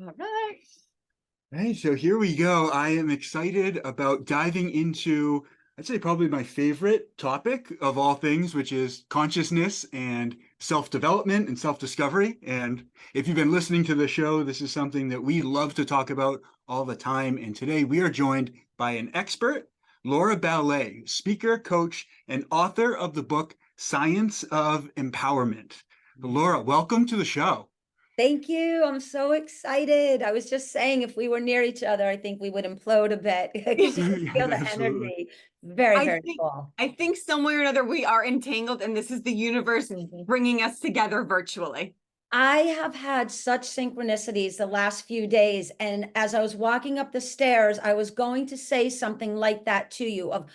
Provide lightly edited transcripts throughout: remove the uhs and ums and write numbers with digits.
All right. Hey, so here we go. I am excited about diving into, I'd say probably my favorite topic of all things, which is consciousness and self-development and self-discovery. And if you've been listening to the show, this is something that we love to talk about all the time. And today we are joined by an expert, Laura Ballet, speaker, coach, and author of the book, Science of Empowerment. Laura, welcome to the show. Thank you. I'm so excited. I was just saying, if we were near each other, I think we would implode a bit because you can feel the Absolutely. energy. Very, I very think cool. I think somewhere or another we are entangled, and this is the universe bringing us together virtually. I have had such synchronicities the last few days. And as I was walking up the stairs, I was going to say something like that to you of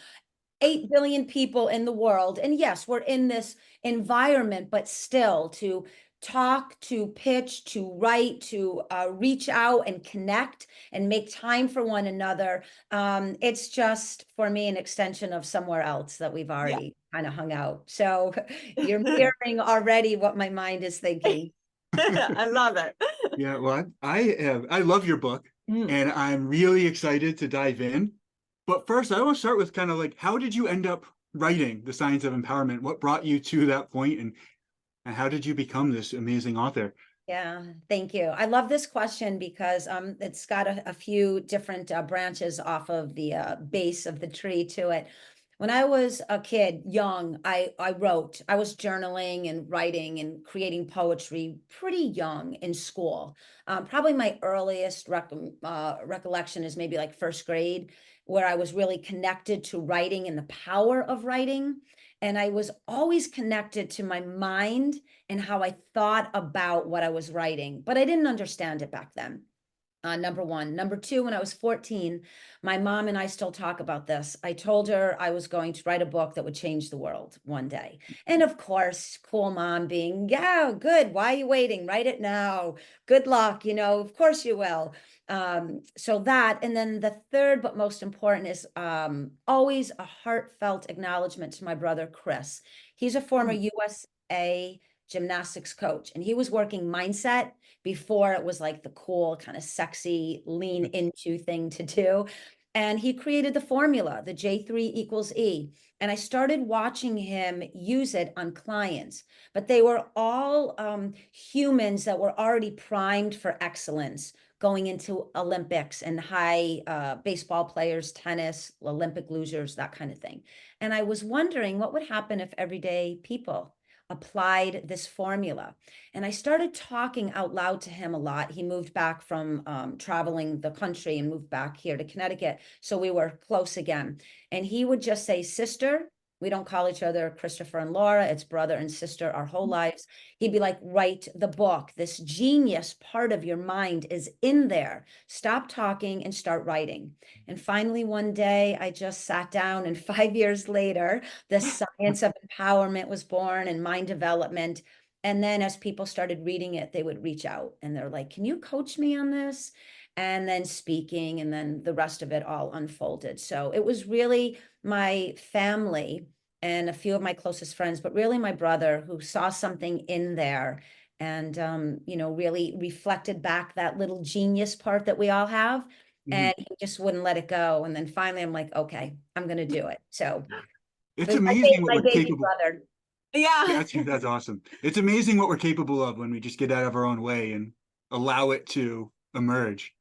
8 billion people in the world. And yes, we're in this environment, but still to talk, to pitch, to write, to reach out and connect and make time for one another. It's just for me an extension of somewhere else that we've already kind of hung out. So you're mirroring already what my mind is thinking. I love it. Yeah, well, I love your book, and I'm really excited to dive in. But first, I want to start with kind of like, how did you end up writing The Science of Empowerment? What brought you to that point, and how did you become this amazing author? Yeah, thank you. I love this question because it's got a few different branches off of the base of the tree to it. When I was a kid, young, I wrote. I was journaling and writing and creating poetry pretty young in school. Probably my earliest recollection is maybe like first grade, where I was really connected to writing and the power of writing. And I was always connected to my mind and how I thought about what I was writing, but I didn't understand it back then. Number one. Number two, when I was 14, my mom and I still talk about this. I told her I was going to write a book that would change the world one day. And of course, cool mom being, yeah, good. Why are you waiting? Write it now. Good luck. Of course you will. So that, and then the third, but most important is always a heartfelt acknowledgement to my brother, Chris. He's a former USA gymnastics coach, and he was working mindset before it was like the cool kind of sexy lean into thing to do. And he created the formula, the J3 equals E. And I started watching him use it on clients, but they were all humans that were already primed for excellence going into Olympics and high baseball players, tennis, Olympic losers, that kind of thing. And I was wondering what would happen if everyday people applied this formula. And I started talking out loud to him a lot. He moved back from traveling the country and moved back here to Connecticut. So we were close again. And he would just say, sister, we don't call each other Christopher and Laura. It's brother and sister our whole lives. He'd be like, write the book. This genius part of your mind is in there. Stop talking and start writing. And finally, one day I just sat down, and 5 years later, the Science of Empowerment was born and mind development. And then as people started reading it, they would reach out and they're like, can you coach me on this? And then speaking, and then the rest of it all unfolded. So it was really my family and a few of my closest friends, but really my brother, who saw something in there and really reflected back that little genius part that we all have. And he just wouldn't let it go. And then finally I'm like, okay, I'm gonna do it. So It's amazing what my we're baby capable. brother. Yeah. That's awesome. It's amazing what we're capable of when we just get out of our own way and allow it to emerge.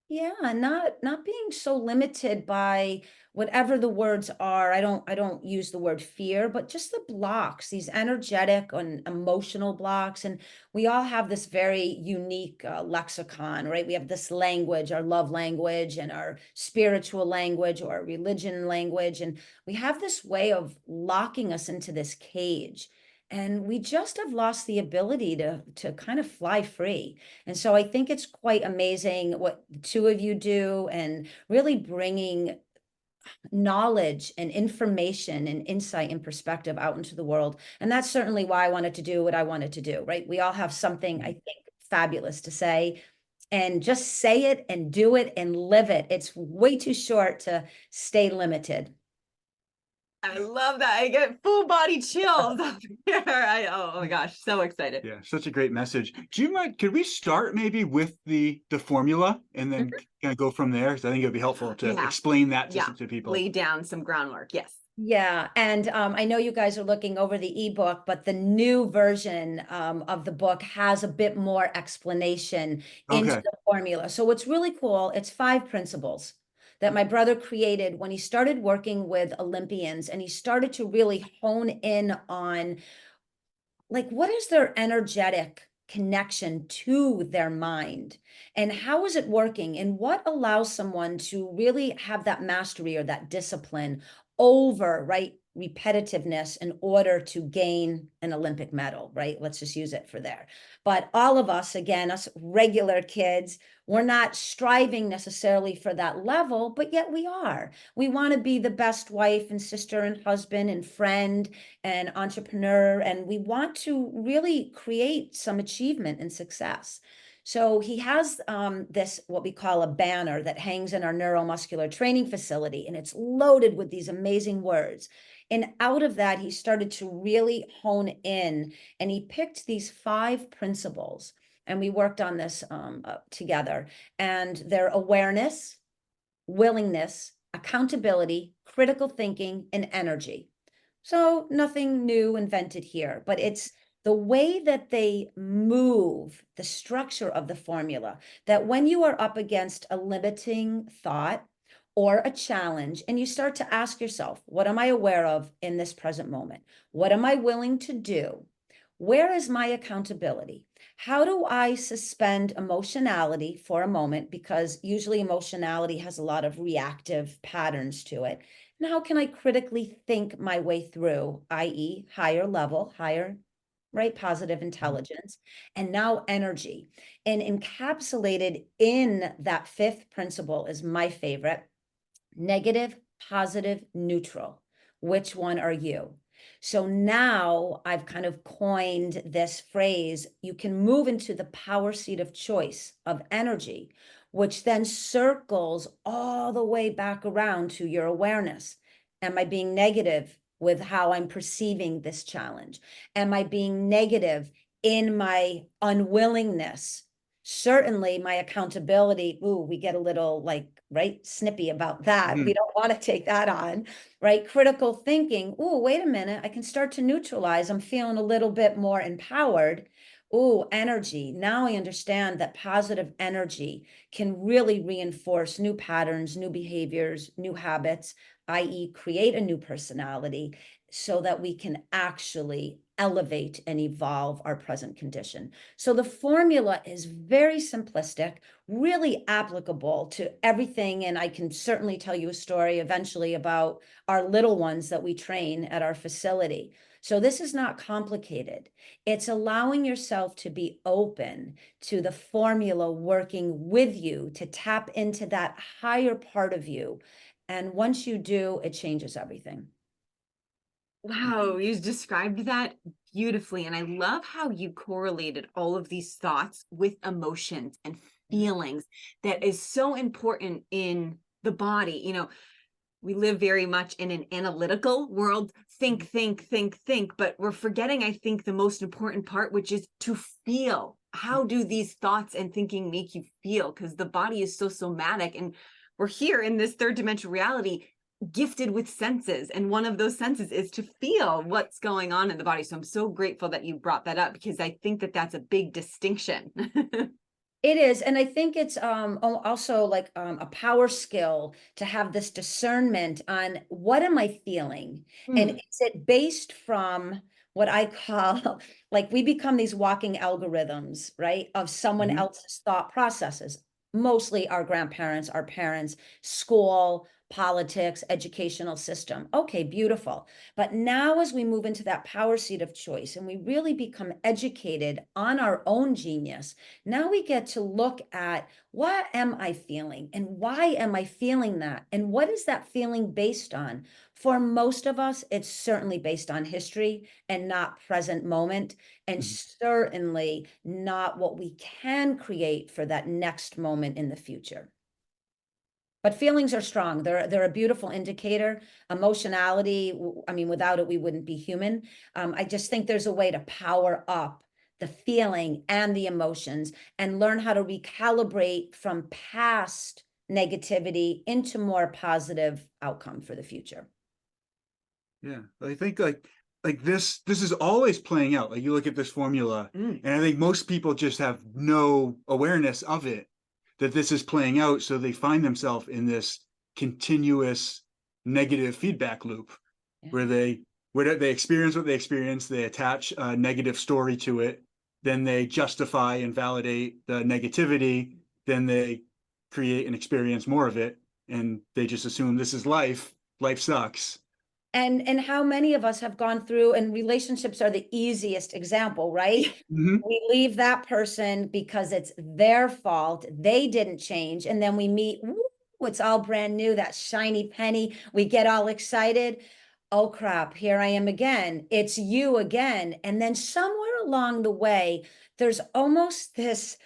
Yeah, not being so limited by whatever the words are. I don't use the word fear, but just the blocks, these energetic and emotional blocks. And we all have this very unique lexicon, right? We have this language, our love language and our spiritual language or religion language. And we have this way of locking us into this cage. And we just have lost the ability to kind of fly free. And so I think it's quite amazing what the two of you do and really bringing knowledge and information and insight and perspective out into the world. And that's certainly why I wanted to do what I wanted to do, right? We all have something, I think, fabulous to say, and just say it and do it and live it. It's way too short to stay limited. I love that. I get full body chills up here. Oh my gosh, so excited. Yeah, such a great message. Do you mind, could we start maybe with the formula and then kind of go from there? Because I think it would be helpful to Yeah. explain that Yeah, to people. lay down some groundwork. Yes. Yeah, and I know you guys are looking over the ebook, but the new version of the book has a bit more explanation into Okay. the formula. So what's really cool, it's 5 principles that my brother created when he started working with Olympians, and he started to really hone in on, like, what is their energetic connection to their mind, and how is it working, and what allows someone to really have that mastery or that discipline over, right, repetitiveness in order to gain an Olympic medal, right? Let's just use it for there. But all of us, again, us regular kids, we're not striving necessarily for that level, but yet we are. We want to be the best wife and sister and husband and friend and entrepreneur, and we want to really create some achievement and success. So he has this, what we call a banner that hangs in our neuromuscular training facility, and it's loaded with these amazing words. And out of that, he started to really hone in, and he picked these 5 principles, and we worked on this together. And they're awareness, willingness, accountability, critical thinking, and energy. So nothing new invented here, but it's the way that they move, the structure of the formula, that when you are up against a limiting thought or a challenge, and you start to ask yourself, what am I aware of in this present moment? What am I willing to do? Where is my accountability? How do I suspend emotionality for a moment? Because usually emotionality has a lot of reactive patterns to it. And how can I critically think my way through, i.e., higher level, higher, right, positive intelligence, and now energy. And encapsulated in that 5th principle is my favorite: negative, positive, neutral. Which one are you? So now I've kind of coined this phrase: you can move into the power seat of choice of energy, which then circles all the way back around to your awareness. Am I being negative with how I'm perceiving this challenge? Am I being negative in my unwillingness? Certainly my accountability, ooh, we get a little, like, right, snippy about that. We don't want to take that on, right? Critical thinking, ooh, wait a minute, I can start to neutralize. I'm feeling a little bit more empowered. Ooh, energy. Now I understand that positive energy can really reinforce new patterns, new behaviors, new habits, i.e., create a new personality, so that we can actually elevate and evolve our present condition. So the formula is very simplistic, really applicable to everything. And I can certainly tell you a story eventually about our little ones that we train at our facility. So this is not complicated. It's allowing yourself to be open to the formula working with you to tap into that higher part of you. And once you do, it changes everything. Wow, you described that beautifully. And I love how you correlated all of these thoughts with emotions and feelings. That is so important in the body. We live very much in an analytical world. Think, think. But we're forgetting, I think, the most important part, which is to feel. How do these thoughts and thinking make you feel? Because the body is so somatic. And we're here in this 3rd dimensional reality, gifted with senses, and one of those senses is to feel what's going on in the body. So I'm so grateful that you brought that up, because I think that that's a big distinction. It is, and I think it's also like a power skill to have this discernment on what am I feeling, and is it based from what I call, like, we become these walking algorithms, right, of someone else's thought processes, mostly our grandparents, our parents, school, politics, educational system. Okay, beautiful. But now as we move into that power seat of choice and we really become educated on our own genius, now we get to look at, what am I feeling and why am I feeling that? And what is that feeling based on? For most of us, it's certainly based on history and not present moment, and certainly not what we can create for that next moment in the future. But feelings are strong. They're a beautiful indicator. Emotionality, I mean, without it, we wouldn't be human. I just think there's a way to power up the feeling and the emotions and learn how to recalibrate from past negativity into more positive outcome for the future. Yeah, I think like this is always playing out. Like you look at this formula, and I think most people just have no awareness of it, that this is playing out. So they find themselves in this continuous negative feedback loop Yeah. where they experience what they experience, they attach a negative story to it, then they justify and validate the negativity, then they create and experience more of it, and they just assume this is life. Life sucks. And how many of us have gone through, and relationships are the easiest example, right? Mhm. We leave that person because it's their fault. They didn't change. And then we meet, woo, it's all brand new, that shiny penny. We get all excited. Oh crap, here I am again. It's you again. And then somewhere along the way, there's almost this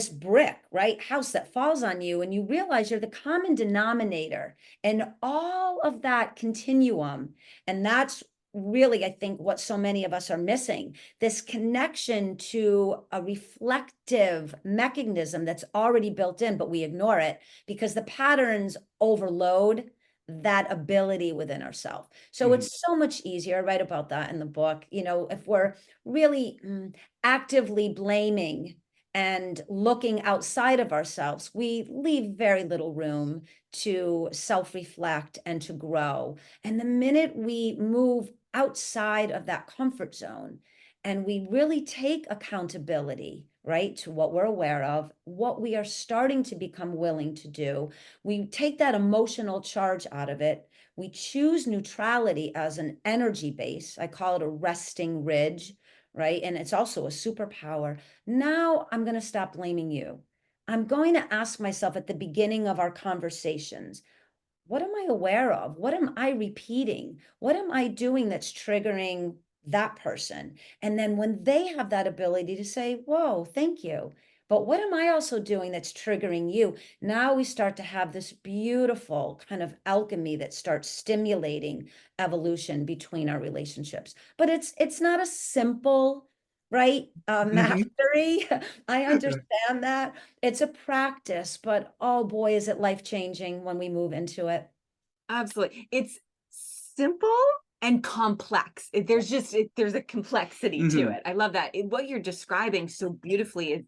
brick, right? House that falls on you, and you realize you're the common denominator in all of that continuum. And that's really, I think, what so many of us are missing, this connection to a reflective mechanism that's already built in, but we ignore it because the patterns overload that ability within ourselves. So it's so much easier. I write about that in the book. If we're really actively blaming and looking outside of ourselves, we leave very little room to self-reflect and to grow. And the minute we move outside of that comfort zone and we really take accountability, right, to what we're aware of, what we are starting to become willing to do, we take that emotional charge out of it. We choose neutrality as an energy base. I call it a resting ridge, right? And it's also a superpower. Now I'm going to stop blaming you. I'm going to ask myself at the beginning of our conversations, what am I aware of? What am I repeating? What am I doing that's triggering that person? And then when they have that ability to say, whoa, thank you. But what am I also doing that's triggering you? Now we start to have this beautiful kind of alchemy that starts stimulating evolution between our relationships. But it's not a simple, right, Mhm. mastery. I understand that. It's a practice, but oh boy, is it life changing when we move into it. Absolutely. It's simple and complex. There's a complexity to Mhm. it. I love that. What you're describing so beautifully is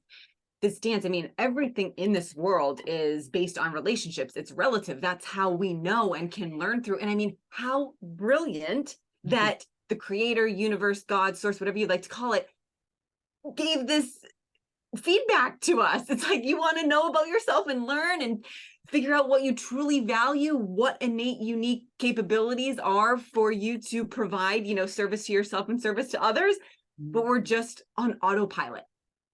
this dance. I mean, everything in this world is based on relationships. It's relative. That's how we know and can learn through. And I mean, how brilliant that the creator, universe, God, source, whatever you'd like to call it, gave this feedback to us. It's like you want to know about yourself and learn and figure out what you truly value, what innate, unique capabilities are for you to provide, service to yourself and service to others. But we're just on autopilot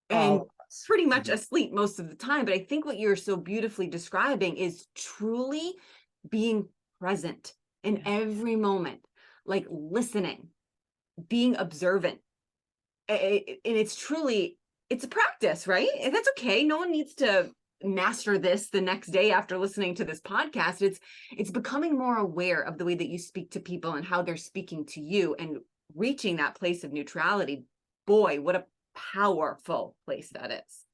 and All of us. pretty much asleep most of the time. But I think what you're so beautifully describing is truly being present in every moment, like listening, being observant. And it's a practice, right? And that's okay. No one needs to master this the next day after listening to this podcast. It's becoming more aware of the way that you speak to people and how they're speaking to you and reaching that place of neutrality. Boy, what a powerful place that is.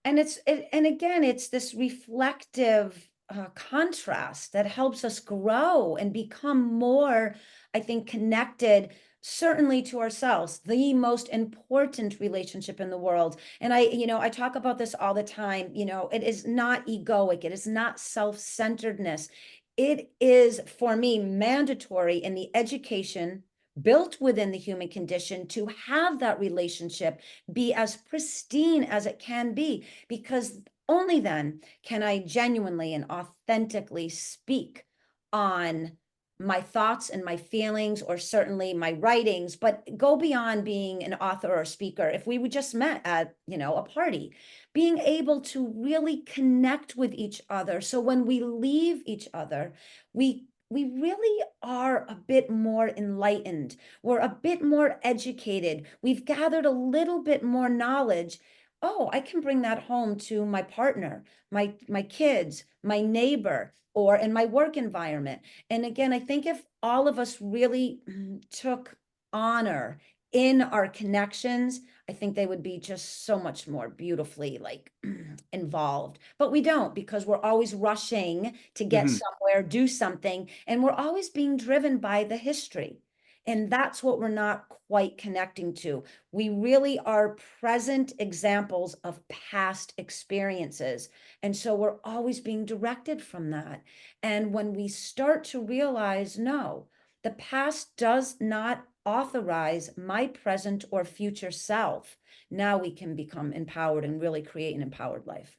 And again, it's this reflective contrast that helps us grow and become more, I think, connected, certainly to ourselves, the most important relationship in the world. And I talk about this all the time. It is not egoic, it is not self-centeredness. It is, for me, mandatory in the education built within the human condition to have that relationship be as pristine as it can be, because only then can I genuinely and authentically speak on my thoughts and my feelings, or certainly my writings, but go beyond being an author or speaker. If we would just met at, a party, being able to really connect with each other. So when we leave each other, we really are a bit more enlightened. We're a bit more educated. We've gathered a little bit more knowledge. oh, I can bring that home to my partner, my kids, my neighbor, or in my work environment. And again, I think if all of us really took honor in our connections, I think they would be just so much more beautifully like involved. But we don't, because we're always rushing to get Mhm. somewhere, do something, and we're always being driven by the history. And that's what we're not quite connecting to. We really are present examples of past experiences. And so we're always being directed from that. And when we start to realize, no, the past does not authorize my present or future self, now we can become empowered and really create an empowered life.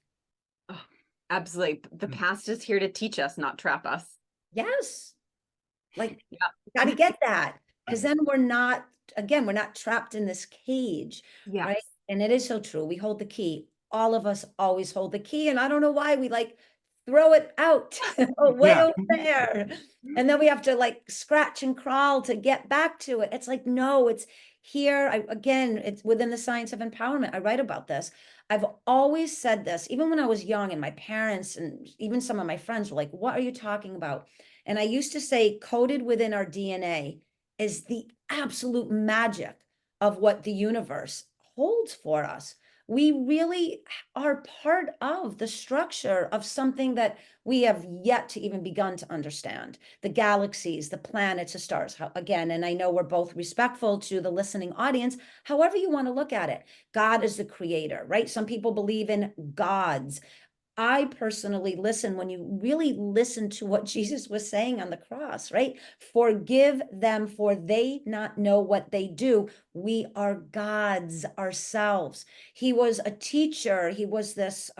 Oh, absolutely. The Mm. past is here to teach us, not trap us. Yes. Like, Yeah. got to get that, because then we're not, again, we're not trapped in this cage, Yes. right? And it is so true. We hold the key. All of us always hold the key. And I don't know why we like throw it out way Yeah. over there. And then we have to like scratch and crawl to get back to it. It's like, no, it's here. Again, it's within the science of empowerment. I write about this. I've always said this, even when I was young, and my parents and even some of my friends were like, what are you talking about? And I used to say, coded within our DNA is the absolute magic of what the universe holds for us. We really are part of the structure of something that we have yet to even begun to understand. The galaxies, the planets, the stars. Again, and I know we're both respectful to the listening audience, however you want to look at it. God is the creator, right? Some people believe in gods. I personally listen when you really listen to what Jesus was saying on the cross, right? Forgive them, for they not know what they do. We are gods ourselves. He was a teacher. He was this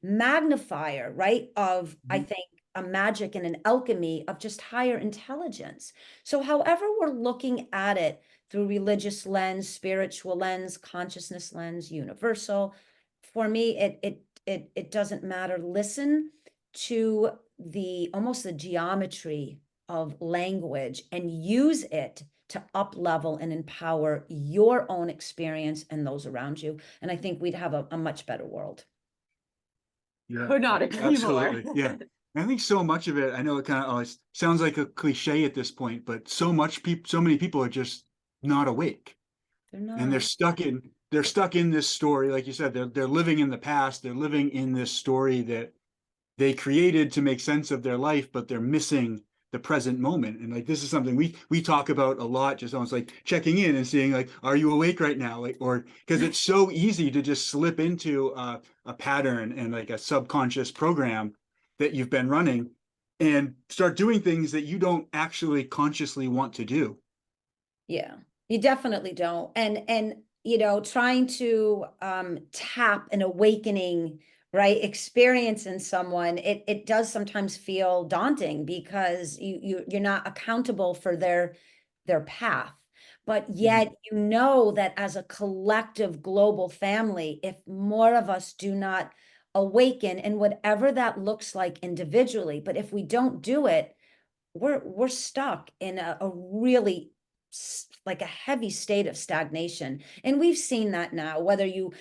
magnifier, right? Of, I Mhm. think, a magic and an alchemy of just higher intelligence. So however we're looking at it through religious lens, spiritual lens, consciousness lens, universal, for me, it doesn't matter. Listen to the almost the geometry of language and use it to up level and empower your own experience and those around you. And I think we'd have a much better world. Yeah, Could not agree more. absolutely. Yeah. I think so much of it, I know it kind of always sounds like a cliche at this point, but so many people are just not awake, They're and not. they're stuck in this story. Like you said, they're living in the past. They're living in this story that they created to make sense of their life, but they're missing the present moment. And like this is something we talk about a lot, just almost like checking in and seeing like, are you awake right now? Like, or because it's so easy to just slip into a pattern and like a subconscious program that you've been running and start doing things that you don't actually consciously want to do. Yeah, you definitely don't. And you know, trying to tap an awakening, right, experience in someone, it does sometimes feel daunting because you're not accountable for their path. But Mhm. yet you know that as a collective global family, if more of us do not awaken, and whatever that looks like individually, but if we don't do it, we're stuck in a really like a heavy state of stagnation. And we've seen that now, whether you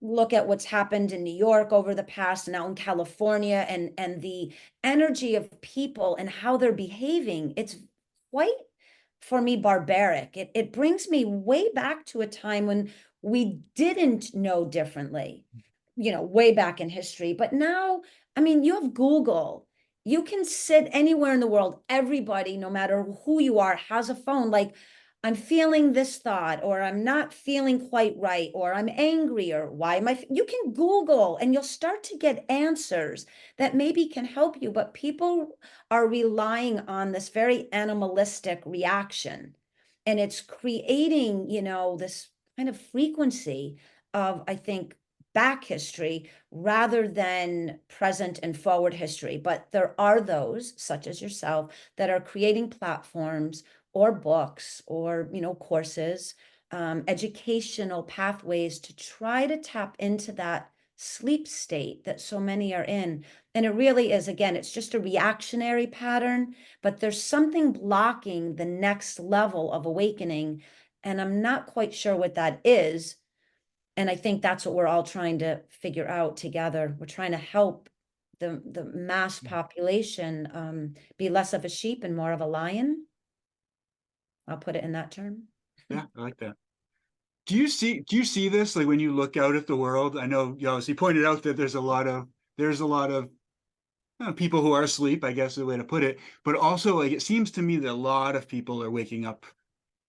look at what's happened in New York over the past, now in California, and the energy of people and how they're behaving, it's quite, for me, barbaric. It brings me way back to a time when we didn't know differently, you know, way back in history. But now, I mean, you have Google. You can sit anywhere in the world. Everybody, no matter who you are, has a phone. Like, I'm feeling this thought, or I'm not feeling quite right, or I'm angry, or why am I? You can Google and you'll start to get answers that maybe can help you. But people are relying on this very animalistic reaction. And it's creating, you know, this kind of frequency of, I think, back history rather than present and forward history. But there are those, such as yourself, that are creating platforms or books or, you know, courses, educational pathways to try to tap into that sleep state that so many are in. And it really is, again, it's just a reactionary pattern, but there's something blocking the next level of awakening. And I'm not quite sure what that is. And I think that's what we're all trying to figure out together. We're trying to help the mass population be less of a sheep and more of a lion. I'll put it in that term. Yeah, I like that. Do you see this like when you look out at the world? I know you obviously pointed out that there's a lot of people who are asleep, I guess is the way to put it. But also, like, it seems to me that a lot of people are waking up,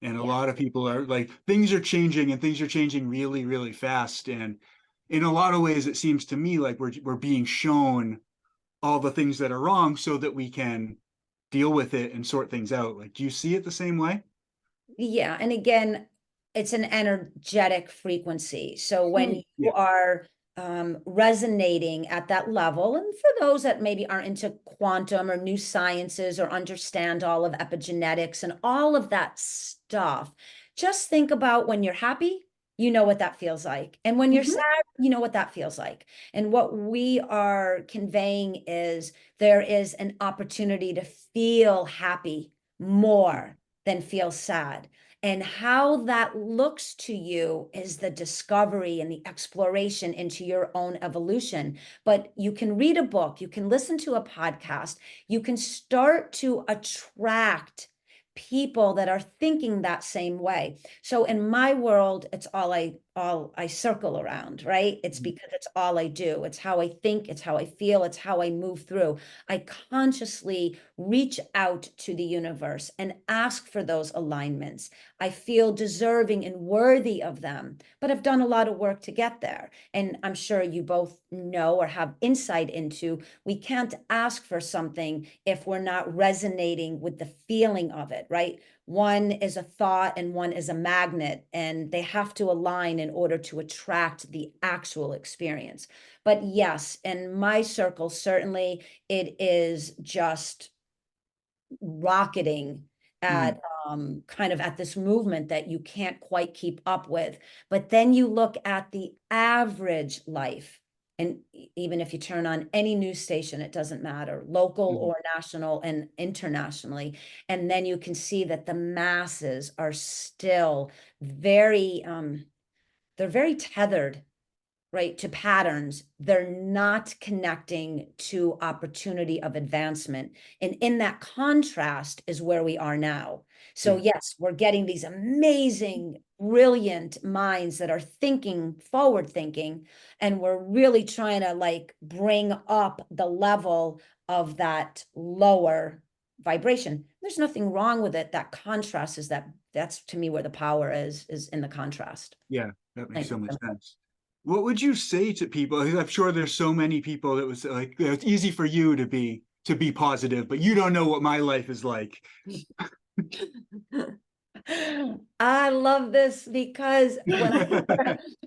and a Yeah. lot of people are like, things are changing, and things are changing really, really fast. And in a lot of ways, it seems to me like we're being shown all the things that are wrong so that we can deal with it and sort things out. Like, do you see it the same way? Yeah, and again, it's an energetic frequency. So when you Yeah. are resonating at that level, and for those that maybe aren't into quantum or new sciences or understand all of epigenetics and all of that stuff, just think about when you're happy, you know what that feels like. And when you're Mhm. sad, you know what that feels like. And what we are conveying is there is an opportunity to feel happy more than feel sad. And how that looks to you is the discovery and the exploration into your own evolution. But you can read a book, you can listen to a podcast, you can start to attract people that are thinking that same way. So in my world, it's all I circle around, right? It's because it's all I do. It's how I think, it's how I feel, it's how I move through. I consciously reach out to the universe and ask for those alignments. I feel deserving and worthy of them, but I've done a lot of work to get there. And I'm sure you both know or have insight into we can't ask for something if we're not resonating with the feeling of it, right? One is a thought and one is a magnet, and they have to align in order to attract the actual experience. But yes, in my circle, certainly it is just rocketing Mm. at kind of at this movement that you can't quite keep up with. But then you look at the average life, and even if you turn on any news station, it doesn't matter, local Mhm. or national and internationally, and then you can see that the masses are still very they're very tethered, right, to patterns. They're not connecting to opportunity of advancement. And in that contrast is where we are now. So, Yeah. yes, we're getting these amazing, brilliant minds that are thinking, forward thinking, and we're really trying to like bring up the level of that lower vibration. There's nothing wrong with it. That contrast is that's to me where the power is in the contrast. Yeah, that makes Thank so you. much sense. What would you say to people? 'Cause I'm sure there's so many people that was like, it's easy for you to be positive, but you don't know what my life is like. I love this because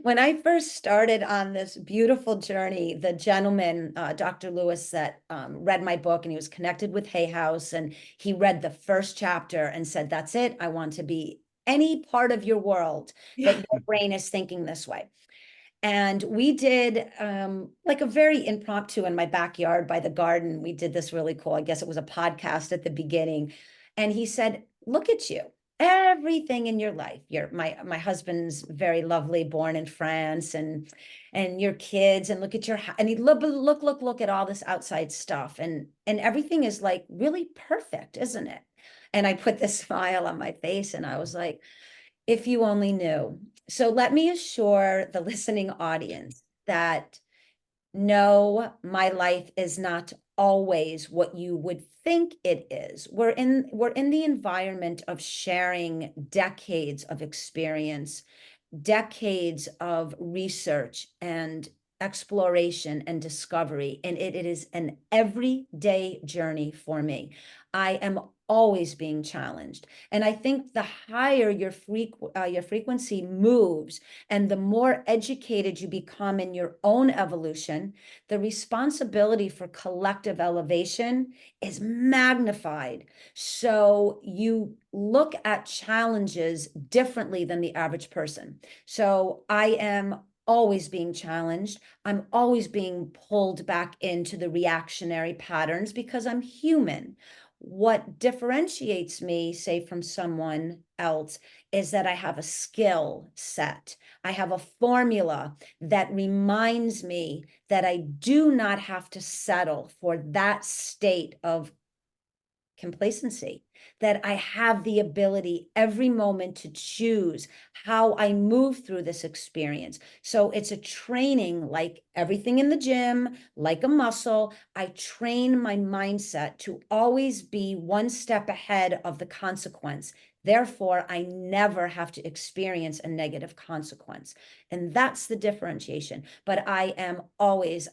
when I first started on this beautiful journey, the gentleman, Dr. Lewis, that read my book, and he was connected with Hay House, and he read the first chapter and said, "That's it. I want to be any part of your world that Yeah. your brain is thinking this way." And we did like a very impromptu in my backyard by the garden. We did this really cool, I guess it was a podcast at the beginning. And he said, "Look at you. Everything in your life. My husband's very lovely, born in France, and your kids, and look at your and he look at all this outside stuff. And everything is like really perfect, isn't it?" And I put this smile on my face and I was like, if you only knew. So let me assure the listening audience that no, my life is not always what you would think it is. We're in the environment of sharing decades of experience, decades of research and exploration and discovery, and it is an everyday journey for me. I am always being challenged, and I think the higher your frequency moves and the more educated you become in your own evolution, the responsibility for collective elevation is magnified. So you look at challenges differently than the average person. So I am always being challenged. I'm always being pulled back into the reactionary patterns because I'm human. What differentiates me, say, from someone else is that I have a skill set. I have a formula that reminds me that I do not have to settle for that state of complacency, that I have the ability every moment to choose how I move through this experience. So it's a training, like everything in the gym, like a muscle. I train my mindset to always be one step ahead of the consequence. Therefore, I never have to experience a negative consequence. And that's the differentiation. But I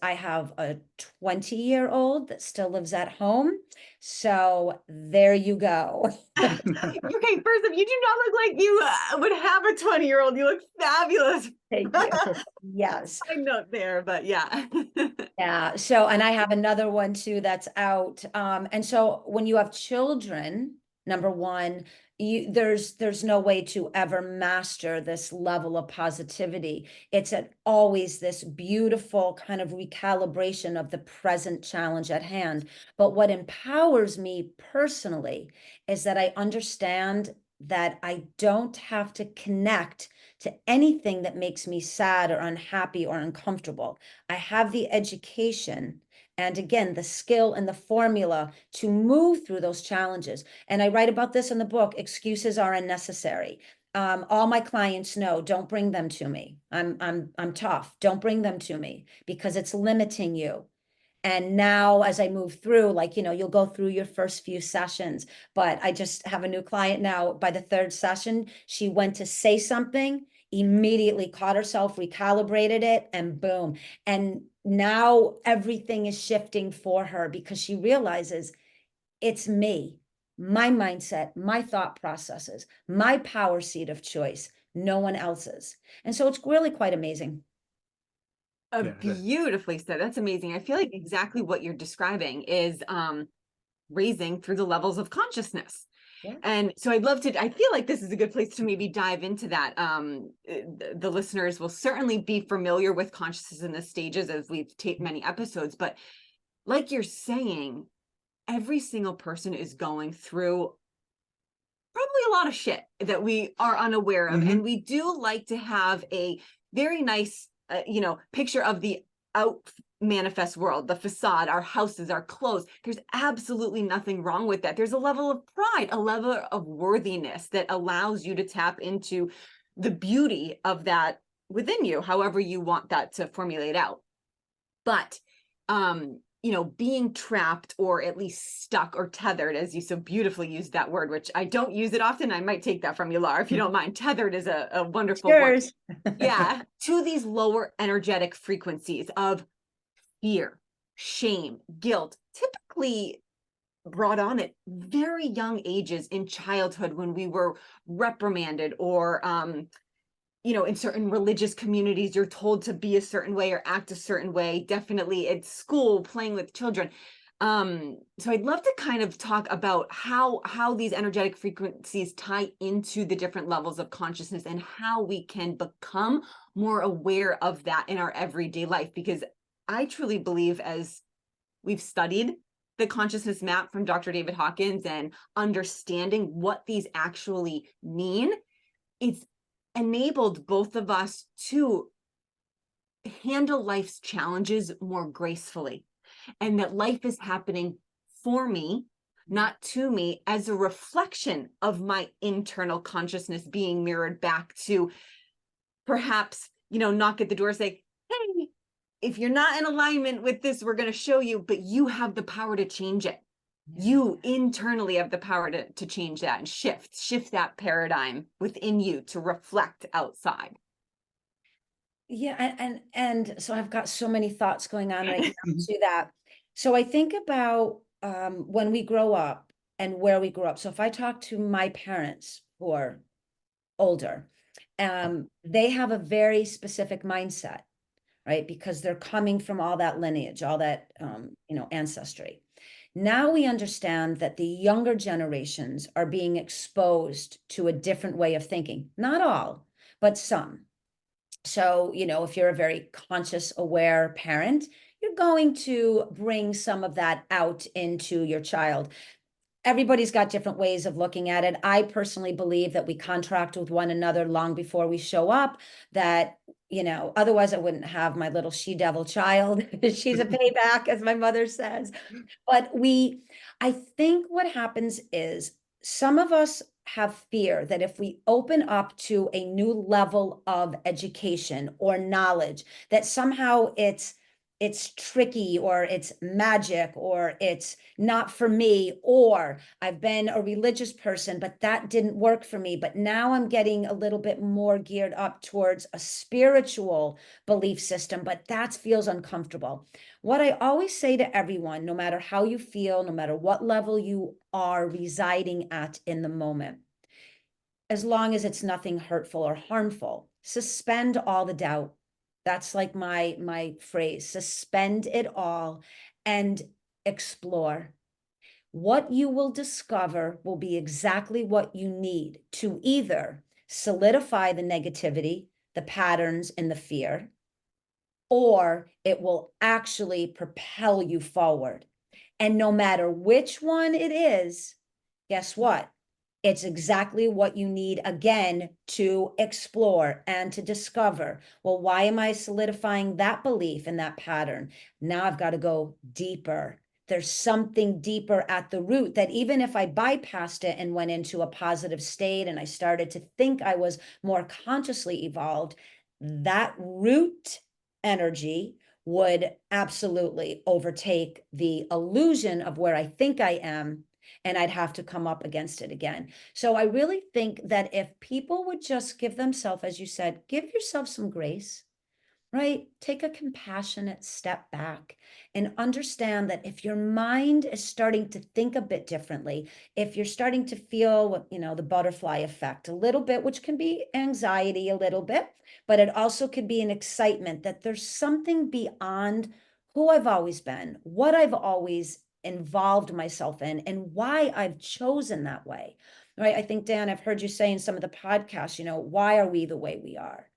have a 20-year-old that still lives at home. So there you go. Okay, first off, you do not look like you would have a 20-year-old. You look fabulous. Thank you. Yes. Side note there, but yeah. Yeah. So, and I have another one too that's out. And so when you have children, number one, there's no way to ever master this level of positivity. It's always this beautiful kind of recalibration of the present challenge at hand. But what empowers me personally is that I understand that I don't have to connect to anything that makes me sad or unhappy or uncomfortable. I have the education and again, the skill and the formula to move through those challenges. And I write about this in the book, Excuses Are Unnecessary. All my clients know, don't bring them to me. I'm tough. Don't bring them to me because it's limiting you. And now as I move through, like, you'll go through your first few sessions, but I just have a new client now. By the third session, she went to say something, immediately caught herself, recalibrated it, and boom. And now everything is shifting for her because she realizes it's me, my mindset, my thought processes, my power seat of choice, no one else's. And so it's really quite amazing. Beautifully said. That's amazing. I feel like exactly what you're describing is raising through the levels of consciousness. Yeah. And so I feel like this is a good place to maybe dive into that. The listeners will certainly be familiar with consciousness in the stages as we've taped many episodes, but like you're saying, every single person is going through probably a lot of shit that we are unaware of. And we do like to have a very nice, picture of the out manifest world, the facade, our houses, our clothes. There's absolutely nothing wrong with that. There's a level of pride, a level of worthiness that allows you to tap into the beauty of that within you, however you want that to formulate out. But, being trapped or at least stuck or tethered, as you so beautifully used that word, which I don't use it often. I might take that from you, Laura, if you don't mind. Tethered is a wonderful word. Yeah, to these lower energetic frequencies of fear, shame, guilt, typically brought on at very young ages in childhood when we were reprimanded or in certain religious communities, you're told to be a certain way or act a certain way, definitely at school, playing with children. So I'd love to kind of talk about how these energetic frequencies tie into the different levels of consciousness and how we can become more aware of that in our everyday life. Because I truly believe, as we've studied the consciousness map from Dr. David Hawkins and understanding what these actually mean, it's enabled both of us to handle life's challenges more gracefully, and that life is happening for me, not to me, as a reflection of my internal consciousness being mirrored back to perhaps, knock at the door, say, hey, if you're not in alignment with this, we're going to show you, but you have the power to change it. You internally have the power to change that and shift that paradigm within you to reflect outside. Yeah, and so I've got so many thoughts going on right now to that. So I think about when we grow up and where we grew up. So if I talk to my parents who are older, they have a very specific mindset, right? Because they're coming from all that lineage, all that ancestry. Now we understand that the younger generations are being exposed to a different way of thinking. Not all, but some. So, if you're a very conscious, aware parent, you're going to bring some of that out into your child. everybody's got different ways of looking at it. I personally believe that we contract with one another long before we show up, that, otherwise I wouldn't have my little she-devil child. She's a payback, as my mother says. But I think what happens is some of us have fear that if we open up to a new level of education or knowledge, that somehow it's tricky, or it's magic, or it's not for me, or I've been a religious person, but that didn't work for me. But now I'm getting a little bit more geared up towards a spiritual belief system, but that feels uncomfortable. What I always say to everyone, no matter how you feel, no matter what level you are residing at in the moment, as long as it's nothing hurtful or harmful, suspend all the doubt. That's like my phrase, suspend it all and explore. What you will discover will be exactly what you need to either solidify the negativity, the patterns, and the fear, or it will actually propel you forward. And no matter which one it is, guess what? It's exactly what you need, again, to explore and to discover. Well, why am I solidifying that belief and that pattern? Now I've got to go deeper. There's something deeper at the root that even if I bypassed it and went into a positive state and I started to think I was more consciously evolved, that root energy would absolutely overtake the illusion of where I think I am, and I'd have to come up against it again. So I really think that if people would just give themselves, as you said, give yourself some grace, right? Take a compassionate step back and understand that if your mind is starting to think a bit differently, if you're starting to feel what, the butterfly effect a little bit, which can be anxiety a little bit, but it also could be an excitement that there's something beyond who I've always been, what I've always involved myself in, and why I've chosen that way, right? I think, Dan, I've heard you say in some of the podcasts, why are we the way we are?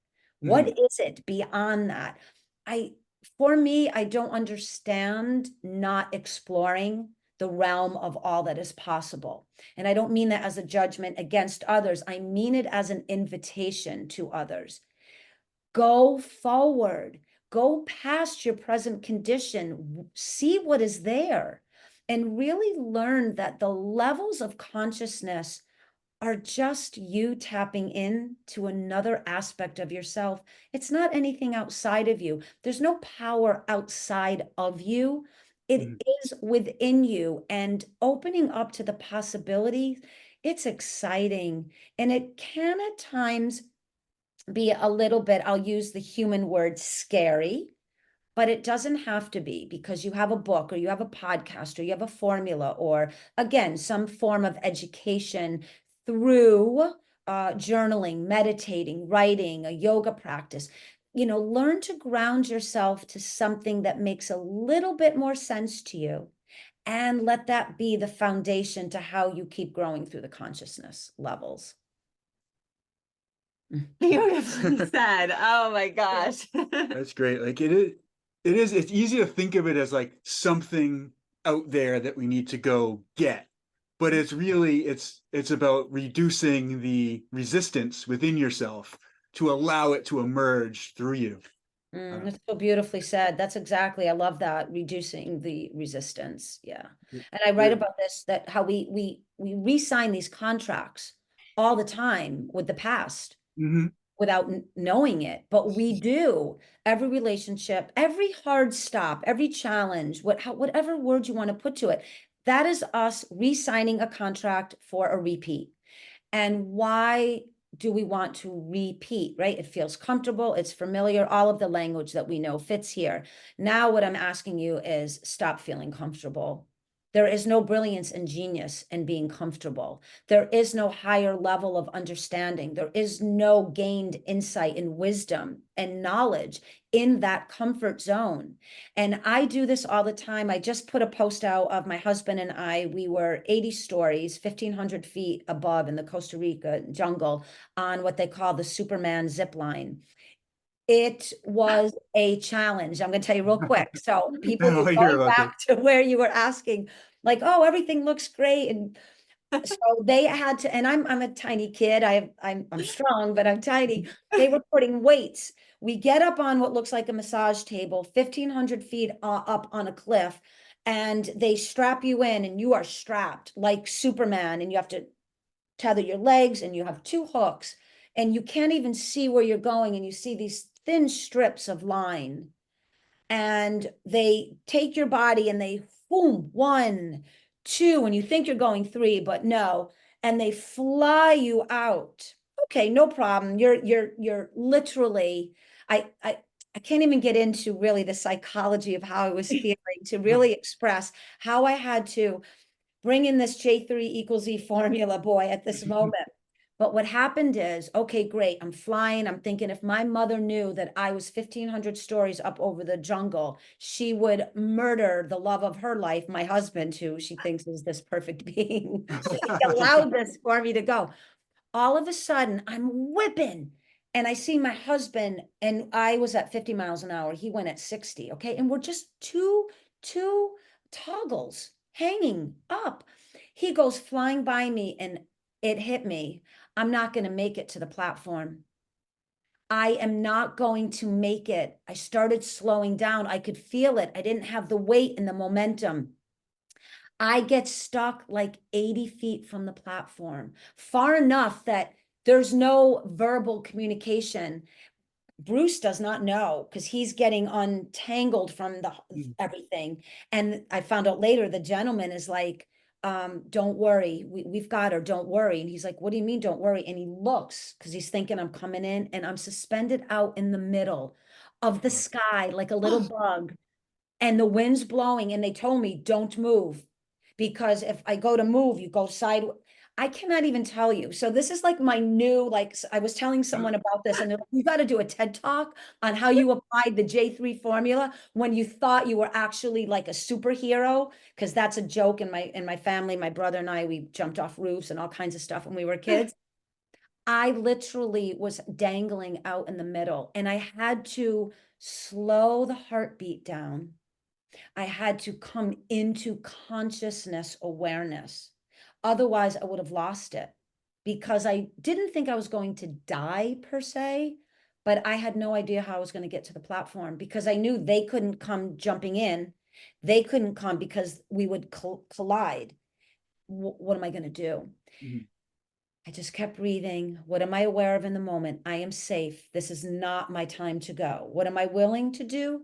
What is it beyond that? For me, I don't understand not exploring the realm of all that is possible. And I don't mean that as a judgment against others. I mean it as an invitation to others. Go forward, go past your present condition, see what is there, and really learn that the levels of consciousness are just you tapping in to another aspect of yourself. It's not anything outside of you. There's no power outside of you. It is within you, and opening up to the possibilities, it's exciting. And it can at times be a little bit, I'll use the human word, scary, but it doesn't have to be, because you have a book or you have a podcast or you have a formula, or again, some form of education through journaling, meditating, writing, a yoga practice. Learn to ground yourself to something that makes a little bit more sense to you, and let that be the foundation to how you keep growing through the consciousness levels. Beautifully said. Oh my gosh. That's great. Like it's easy to think of it as like something out there that we need to go get. But it's really, it's about reducing the resistance within yourself to allow it to emerge through you. That's so beautifully said. That's exactly, I love that, reducing the resistance. Yeah. And I write about this, that how we re-sign these contracts all the time with the past without knowing it. But we do. Every relationship, every hard stop, every challenge, whatever word you want to put to it, that is us re-signing a contract for a repeat. And why do we want to repeat, right? It feels comfortable, it's familiar, all of the language that we know fits here. Now, what I'm asking you is stop feeling comfortable. There is no brilliance and genius in being comfortable. There is no higher level of understanding. There is no gained insight and wisdom and knowledge in that comfort zone. And I do this all the time. I just put a post out of my husband and I. We were 80 stories, 1,500 feet above in the Costa Rica jungle on what they call the Superman zip line. It was a challenge. I'm going to tell you real quick. So people, I going hear about back to where you were asking, like, oh, everything looks great. And so they had to, and I'm a tiny kid. I'm strong, but I'm tiny. They were putting weights. We get up on what looks like a massage table, 1,500 feet up on a cliff, and they strap you in, and you are strapped like Superman, and you have to tether your legs, and you have two hooks, and you can't even see where you're going, and you see these thin strips of line, and they take your body and they boom, 1, 2, and you think you're going 3, but no, and they fly you out. Okay, no problem. You're literally, I can't even get into really the psychology of how I was feeling to really express how I had to bring in this J3 equals E formula, boy, at this moment. But what happened is, okay, great. I'm flying. I'm thinking if my mother knew that I was 1,500 stories up over the jungle, she would murder the love of her life, my husband, who she thinks is this perfect being. He allowed this for me to go. All of a sudden, I'm whipping. And I see my husband, and I was at 50 miles an hour. He went at 60. Okay. And we're just two toggles hanging up. He goes flying by me, and it hit me. I'm not going to make it to the platform. I am not going to make it. I started slowing down. I could feel it. I didn't have the weight and the momentum. I get stuck like 80 feet from the platform, far enough that there's no verbal communication. Bruce does not know because he's getting untangled from the everything. And I found out later the gentleman is like, don't worry, we've got her, don't worry. And he's like, what do you mean, don't worry? And he looks because he's thinking I'm coming in, and I'm suspended out in the middle of the sky like a little bug, and the wind's blowing, and they told me don't move because if I go to move, you go sideways. I cannot even tell you. So this is like my new, like I was telling someone about this, and they're like, you got to do a TED talk on how you applied the J3 formula when you thought you were actually like a superhero, because that's a joke in my family. My brother and I, we jumped off roofs and all kinds of stuff when we were kids. I literally was dangling out in the middle, and I had to slow the heartbeat down. I had to come into consciousness awareness. Otherwise, I would have lost it because I didn't think I was going to die per se, but I had no idea how I was going to get to the platform because I knew they couldn't come jumping in. They couldn't come because we would collide. What am I going to do? Mhm. I just kept breathing. What am I aware of in the moment? I am safe. This is not my time to go. What am I willing to do?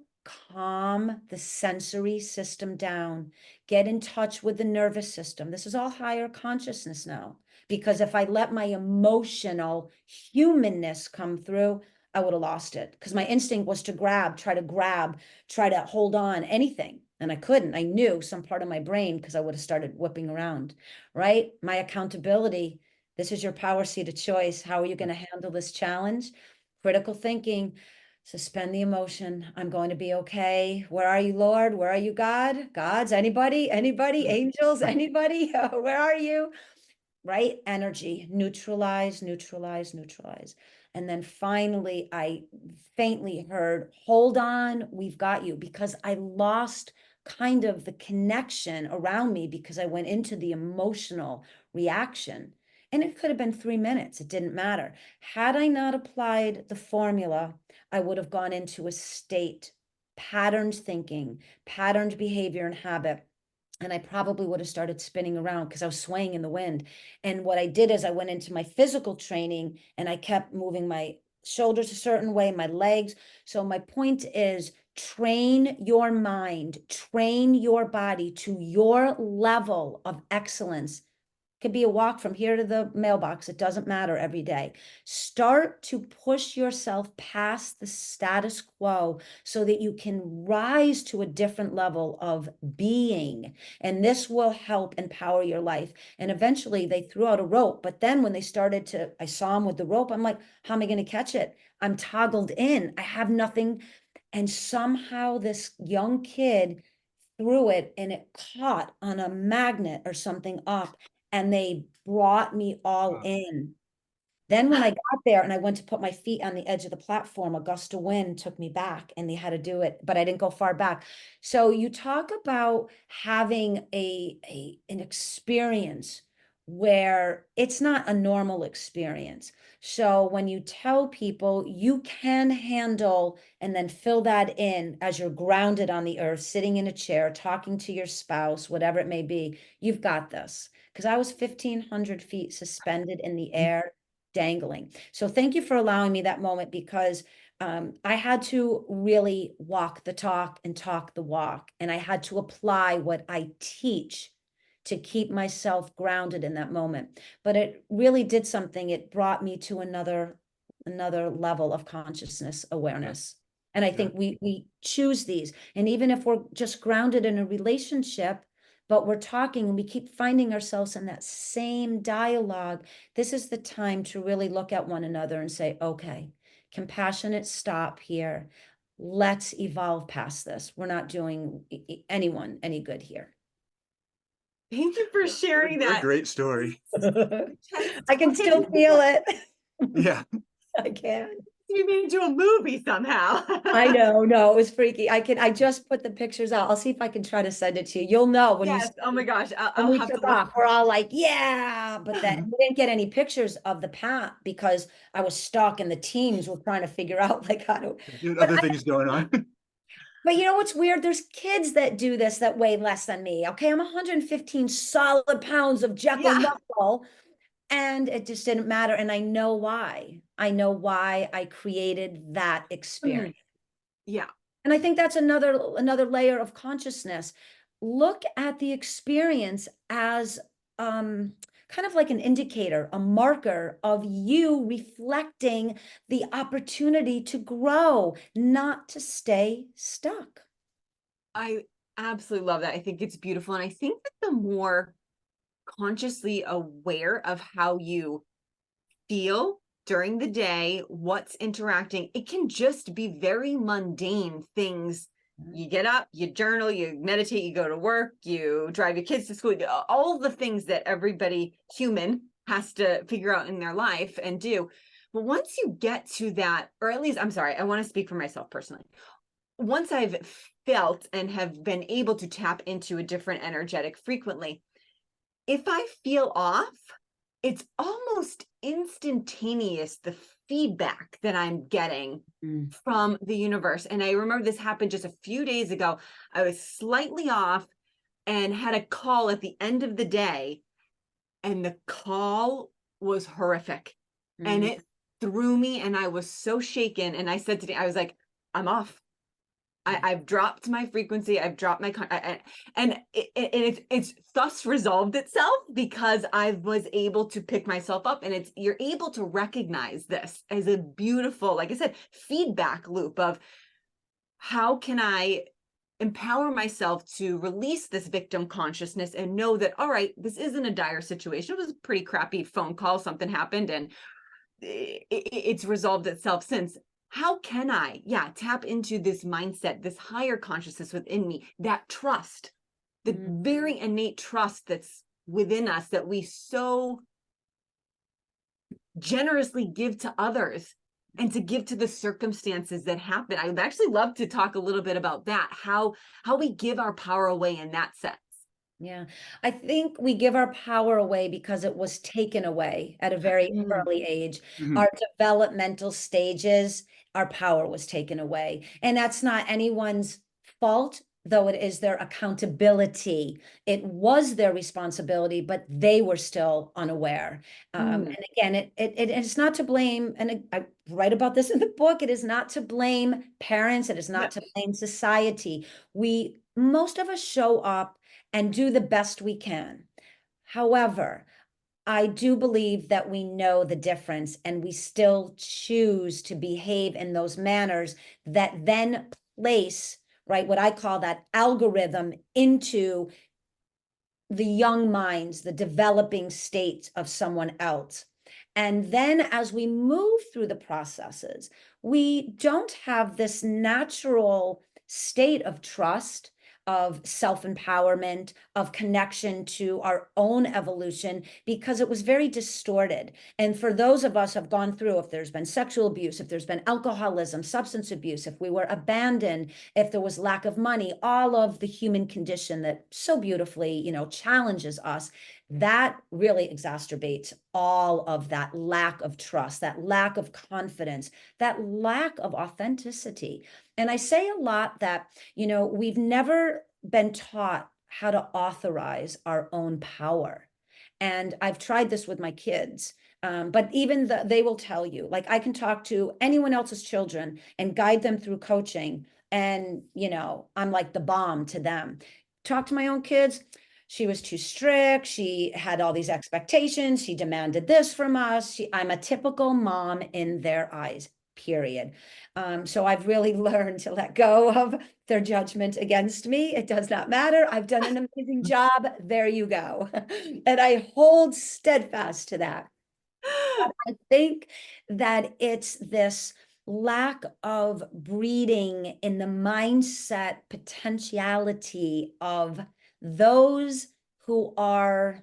Calm the sensory system down. Get in touch with the nervous system. This is all higher consciousness now. Because if I let my emotional humanness come through, I would have lost it. Because my instinct was to grab, try to hold on, anything. And I couldn't. I knew some part of my brain because I would have started whipping around, right? My accountability. This is your power seat of choice. How are you going to handle this challenge? Critical thinking, suspend the emotion. I'm going to be okay. Where are you, Lord? Where are you, God? Gods, anybody? Angels, anybody? Where are you? Right? Energy, neutralize, neutralize, neutralize. And then finally, I faintly heard, hold on, we've got you, because I lost kind of the connection around me because I went into the emotional reaction. And it could have been 3 minutes, it didn't matter. Had I not applied the formula, I would have gone into a state, patterned thinking, patterned behavior and habit. And I probably would have started spinning around because I was swaying in the wind. And what I did is I went into my physical training and I kept moving my shoulders a certain way, my legs. So my point is train your mind, train your body to your level of excellence. Could be a walk from here to the mailbox. It doesn't matter every day. Start to push yourself past the status quo so that you can rise to a different level of being. And this will help empower your life. And eventually they threw out a rope. But then when they started to, I saw them with the rope. I'm like, how am I going to catch it? I'm toggled in. I have nothing. And somehow this young kid threw it and it caught on a magnet or something up, and they brought me all Wow. in. Then when I got there and I went to put my feet on the edge of the platform, a gust of wind took me back and they had to do it, but I didn't go far back. So you talk about having an experience where it's not a normal experience. So when you tell people you can handle and then fill that in as you're grounded on the earth, sitting in a chair, talking to your spouse, whatever it may be, you've got this. Because I was 1,500 feet suspended in the air, dangling. So thank you for allowing me that moment, because I had to really walk the talk and talk the walk. And I had to apply what I teach to keep myself grounded in that moment. But it really did something. It brought me to another level of consciousness awareness. And I think we choose these. And even if we're just grounded in a relationship, but we're talking and we keep finding ourselves in that same dialogue, this is the time to really look at one another and say, okay, compassionate stop here. Let's evolve past this. We're not doing anyone any good here. Thank you for sharing What a that. great story. I can still feel it. Yeah. I can. You made into a movie somehow. I know, no, it was freaky. I just put the pictures out. I'll see if I can try to send it to you. You'll know when Yes. Oh my gosh. when I'll we have to took look. off. We're all like, yeah, but then we didn't get any pictures of the path because I was stuck and the teams were trying to figure out like how to. There's other things going on. But you know what's weird? There's kids that do this that weigh less than me. Okay, I'm 115 solid pounds of Jekyll Yeah. muscle, and it just didn't matter. And I know why. I know why I created that experience. Yeah. And I think that's another layer of consciousness. Look at the experience as kind of like an indicator, a marker of you reflecting the opportunity to grow, not to stay stuck. I absolutely love that. I think it's beautiful. And I think that the more consciously aware of how you feel during the day, what's interacting, it can just be very mundane things. You get up, you journal, you meditate, you go to work, you drive your kids to school, all the things that everybody human has to figure out in their life and do. But once you get to that, or at least, I'm sorry, I want to speak for myself personally. Once I've felt and have been able to tap into a different energetic frequently, if I feel off, it's almost instantaneous, the feedback that I'm getting from the universe. And I remember this happened just a few days ago. I was slightly off and had a call at the end of the day, and the call was horrific. And it threw me, and I was so shaken. And I said today, I was like, I'm off. I've dropped my frequency. I've dropped my and it's thus resolved itself because I was able to pick myself up, and you're able to recognize this as a beautiful, like I said, feedback loop of how can I empower myself to release this victim consciousness and know that, all right, this isn't a dire situation. It was a pretty crappy phone call. Something happened and it's resolved itself since. How can I, tap into this mindset, this higher consciousness within me, that trust, the very innate trust that's within us that we so generously give to others and to give to the circumstances that happen. I would actually love to talk a little bit about that, how we give our power away in that sense. Yeah, I think we give our power away because it was taken away at a very early age. Our developmental stages, our power was taken away. And that's not anyone's fault, though it is their accountability. It was their responsibility, but they were still unaware. And again, it's not to blame, and I write about this in the book, it is not to blame parents, it is not to blame society. Most of us show up and do the best we can. However, I do believe that we know the difference and we still choose to behave in those manners that then place, right, what I call that algorithm into the young minds, the developing state of someone else. And then as we move through the processes, we don't have this natural state of trust. of self-empowerment, of connection to our own evolution, because it was very distorted. And for those of us who have gone through, if there's been sexual abuse, if there's been alcoholism, substance abuse, if we were abandoned, if there was lack of money, all of the human condition that so beautifully, challenges us, that really exacerbates all of that lack of trust, that lack of confidence, that lack of authenticity. And I say a lot that, we've never been taught how to authorize our own power. And I've tried this with my kids. But even they will tell you, like, I can talk to anyone else's children and guide them through coaching. And, I'm like the bomb to them. Talk to my own kids. She was too strict. She had all these expectations. She demanded this from us. I'm a typical mom in their eyes, period. So I've really learned to let go of their judgment against me. It does not matter. I've done an amazing job. There you go. And I hold steadfast to that. I think that it's this lack of breeding in the mindset potentiality of those who are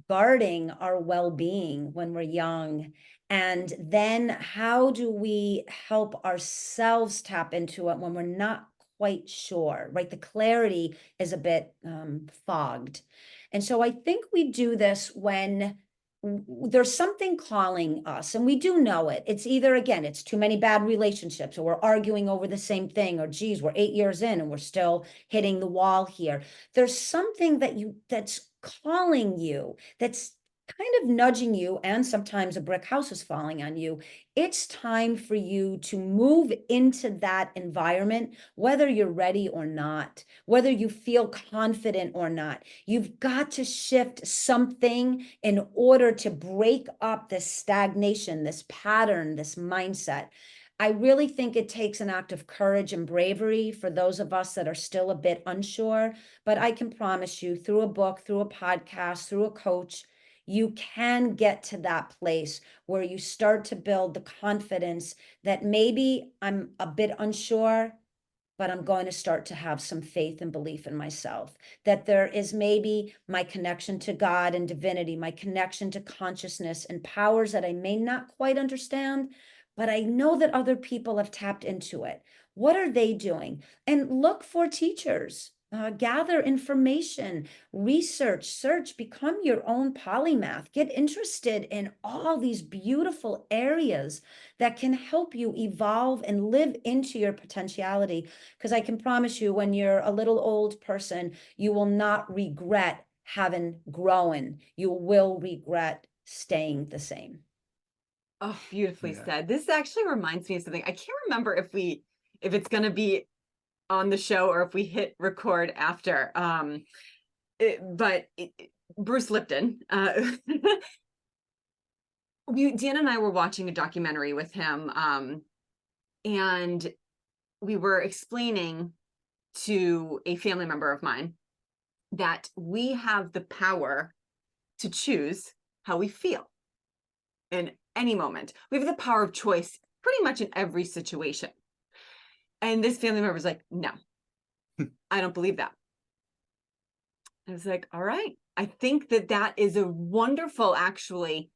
guarding our well-being when we're young. And then how do we help ourselves tap into it when we're not quite sure, right? The clarity is a bit fogged. And so I think we do this when there's something calling us, and we do know it. It's either, again, it's too many bad relationships, or we're arguing over the same thing, or geez, we're 8 years in and we're still hitting the wall here. There's something that's calling you, that's kind of nudging you, and sometimes a brick house is falling on you. It's time for you to move into that environment, whether you're ready or not, whether you feel confident or not. You've got to shift something in order to break up this stagnation, this pattern, this mindset. I really think it takes an act of courage and bravery for those of us that are still a bit unsure. But I can promise you, through a book, through a podcast, through a coach, you can get to that place where you start to build the confidence that maybe I'm a bit unsure, but I'm going to start to have some faith and belief in myself, that there is maybe my connection to God and divinity, my connection to consciousness and powers that I may not quite understand, but I know that other people have tapped into it. What are they doing? And look for teachers. Gather information, research, search, become your own polymath. Get interested in all these beautiful areas that can help you evolve and live into your potentiality. Because I can promise you, when you're a little old person, you will not regret having grown. You will regret staying the same. Oh, beautifully Yeah. said. This actually reminds me of something. I can't remember if it's going to be on the show or if we hit record after. Bruce Lipton, Dan and I were watching a documentary with him, and we were explaining to a family member of mine that we have the power to choose how we feel in any moment. We have the power of choice pretty much in every situation. And this family member was like, no, I don't believe that. I was like, all right. I think that is a wonderful, actually,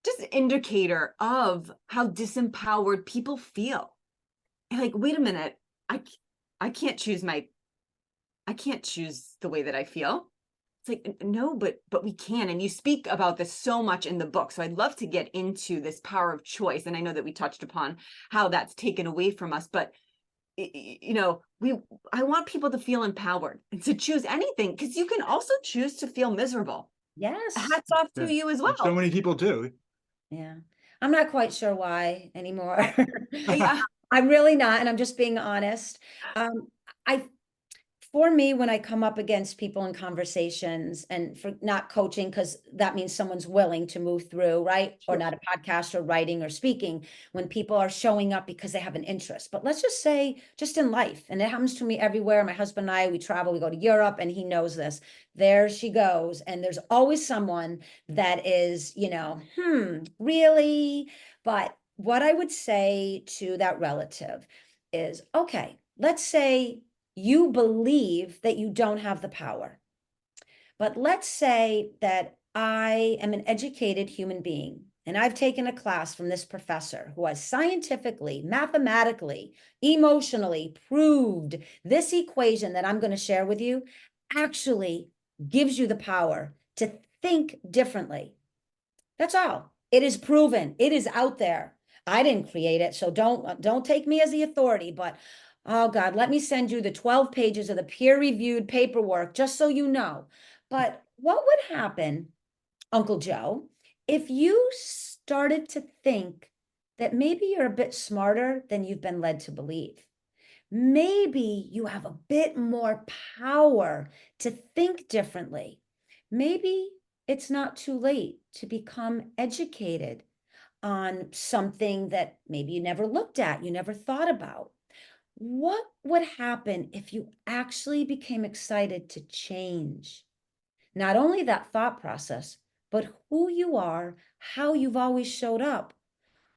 just indicator of how disempowered people feel. And like, wait a minute, I can't choose the way that I feel. It's like, no, but we can. And you speak about this so much in the book. So I'd love to get into this power of choice. And I know that we touched upon how that's taken away from us, but I want people to feel empowered and to choose anything, because you can also choose to feel miserable. Yes. Hats off to you as well. So many people do. Yeah. I'm not quite sure why anymore. Yeah. I'm really not, and I'm just being honest. For me, when I come up against people in conversations, and for not coaching, because that means someone's willing to move through, right? Or not a podcast or writing or speaking, when people are showing up because they have an interest. But let's just say, just in life, and it happens to me everywhere. My husband and I, we travel, we go to Europe, and he knows this. There she goes. And there's always someone that is, really? But what I would say to that relative is, okay, let's say you believe that you don't have the power. But let's say that I am an educated human being and I've taken a class from this professor who has scientifically, mathematically, emotionally proved this equation that I'm going to share with you actually gives you the power to think differently. That's all. It is proven. It is out there. I didn't create it, so don't take me as the authority, but oh God, let me send you the 12 pages of the peer-reviewed paperwork just so you know. But what would happen, Uncle Joe, if you started to think that maybe you're a bit smarter than you've been led to believe? Maybe you have a bit more power to think differently. Maybe it's not too late to become educated on something that maybe you never looked at, you never thought about. What would happen if you actually became excited to change? Not only that thought process, but who you are, how you've always showed up.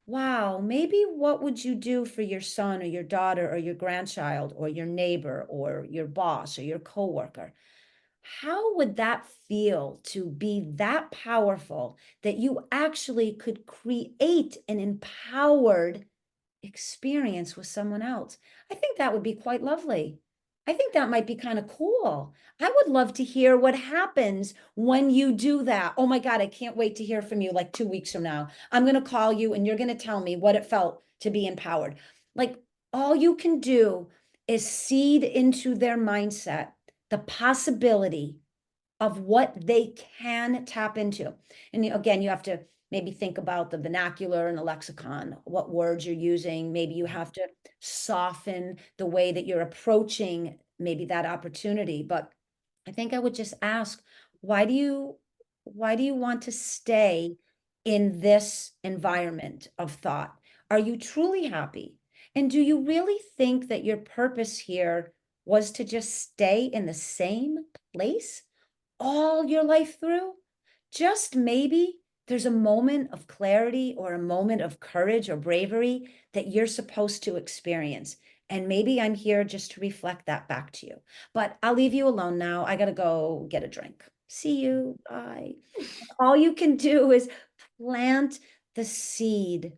Wow, maybe what would you do for your son or your daughter or your grandchild or your neighbor or your boss or your coworker? How would that feel to be that powerful that you actually could create an empowered experience with someone else? I think that would be quite lovely. I think that might be kind of cool. I would love to hear what happens when you do that. Oh my God, I can't wait to hear from you like 2 weeks from now. I'm going to call you and you're going to tell me what it felt to be empowered. Like all you can do is seed into their mindset the possibility of what they can tap into. And again, you have to maybe think about the vernacular and the lexicon, what words you're using. Maybe you have to soften the way that you're approaching maybe that opportunity. But I think I would just ask, why do you want to stay in this environment of thought? Are you truly happy? And do you really think that your purpose here was to just stay in the same place all your life through? Just maybe there's a moment of clarity or a moment of courage or bravery that you're supposed to experience. And maybe I'm here just to reflect that back to you. But I'll leave you alone now. I got to go get a drink. See you. Bye. All you can do is plant the seed